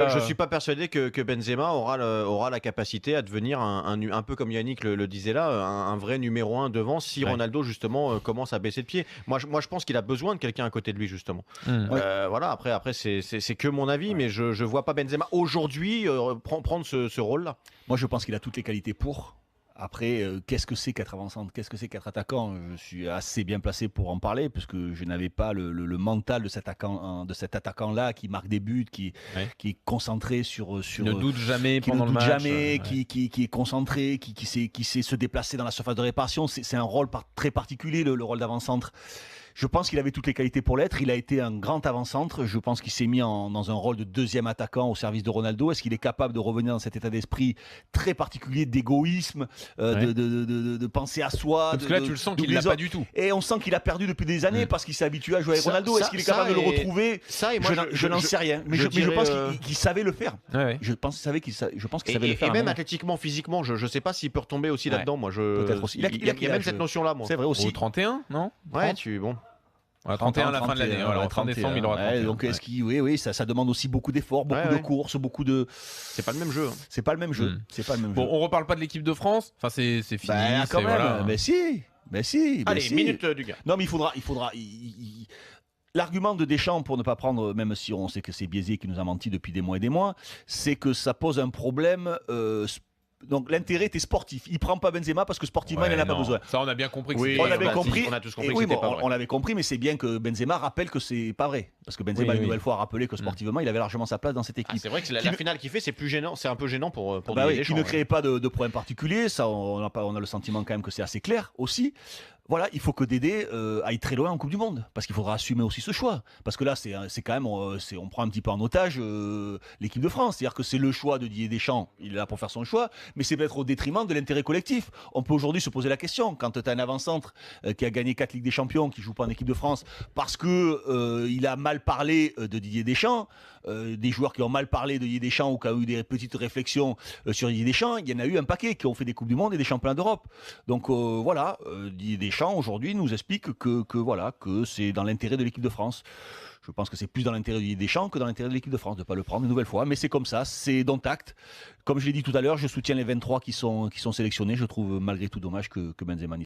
Je suis pas persuadé que Benzema aura la capacité à devenir un peu comme Yannick le disait là, un vrai numéro un devant si Ouais. Ronaldo justement commence à baisser de pied. Moi je pense qu'il a besoin de quelqu'un à côté de lui justement. Mmh. Ouais. Voilà, après c'est que mon avis, Ouais. mais je vois pas Benzema aujourd'hui prendre ce rôle-là. Moi, je pense qu'il a toutes les qualités pour. Après, qu'est-ce que c'est qu'être avant-centre? Qu'est-ce que c'est qu'être attaquant? Je suis assez bien placé pour en parler, puisque je n'avais pas le mental de cet attaquant-là qui marque des buts, Ouais. qui est concentré Qui ne doute jamais qui pendant ne le doute match. jamais, Ouais. qui est concentré, qui sait se déplacer dans la surface de réparation. C'est un rôle très particulier, le rôle d'avant-centre. Je pense qu'il avait toutes les qualités pour l'être. Il a été un grand avant-centre. Je pense qu'il s'est mis dans un rôle de deuxième attaquant au service de Ronaldo. Est-ce qu'il est capable de revenir dans cet état d'esprit très particulier d'égoïsme, Ouais. de penser à soi? Parce que là, tu le sens qu'il d'oublier l'a les pas autres. du tout. Et on sent qu'il a perdu depuis des années parce qu'il s'est habitué à jouer avec Ça- Ronaldo. Est-ce qu'il est ça capable de le et- retrouver? Ça et moi Je n'en sais rien. Mais je dirais, pense qu'il savait le faire. Ouais, ouais. Je pense qu'il savait le faire. et à un même moment. athlétiquement, physiquement, je sais pas s'il peut retomber aussi Ouais. là-dedans. Moi, Peut-être aussi. il y a quel même âge? cette notion-là, moi. C'est vrai aussi. Au 31, non? Ouais, 30? bon. Ouais, 31 à la fin de l'année. 31, Voilà, ouais, au 30 décembre, 31. il aura 31. Donc, est-ce qu'il, oui, ça demande aussi beaucoup d'efforts, beaucoup de Ouais. courses, beaucoup de. C'est pas le même jeu. C'est pas le même jeu. Mm. C'est pas le même Bon, jeu. on reparle pas de l'équipe de France. Enfin, c'est fini. Bah, quand c'est- même. voilà. Mais si. Mais si. mais Allez, si. minute du gars. Non, mais il faudra. L'argument de Deschamps, pour ne pas prendre, même si on sait que c'est biaisé, qui nous a menti depuis des mois et des mois, c'est que ça pose un problème. Donc l'intérêt était sportif. Il prend pas Benzema parce que sportivement, il n'en a pas non. besoin. Ça, on a bien compris que Oui, c'était On pas avait vrai. compris. On a tous Et compris que oui, c'était bon, pas vrai. on l'avait compris, mais c'est bien que Benzema rappelle que c'est pas vrai. Parce que Benzema, Oui, une oui. nouvelle fois, a rappelé que sportivement, il avait largement sa place dans cette Ah, équipe. c'est vrai que la Qui ne- finale qu'il fait, c'est plus gênant, c'est un peu gênant pour Bah Didier oui, Deschamps, qui ne ouais. crée pas de problème particulier, ça on a le sentiment quand même que c'est assez clair aussi. Voilà, il faut que Dédé aille très loin en Coupe du Monde, parce qu'il faudra assumer aussi ce choix. Parce que là, c'est quand même, on prend un petit peu en otage l'équipe de France. C'est-à-dire que c'est le choix de Didier Deschamps, il est là pour faire son choix, mais c'est peut-être au détriment de l'intérêt collectif. On peut aujourd'hui se poser la question, quand tu as un avant-centre qui a gagné 4 Ligues des Champions, qui joue pas en équipe de France, parce que il a mal parlé de Didier Deschamps, des joueurs qui ont mal parlé de Didier Deschamps ou qui ont eu des petites réflexions sur Didier Deschamps, il y en a eu un paquet qui ont fait des Coupes du Monde et des Championnats d'Europe. Donc voilà, Didier Deschamps aujourd'hui nous explique que c'est dans l'intérêt de l'équipe de France. Je pense que c'est plus dans l'intérêt de Didier Deschamps que dans l'intérêt de l'équipe de France de ne pas le prendre une nouvelle fois. Mais c'est comme ça, c'est dont acte. Comme je l'ai dit tout à l'heure, je soutiens les 23 qui sont sélectionnés. Je trouve malgré tout dommage que Benzema n'y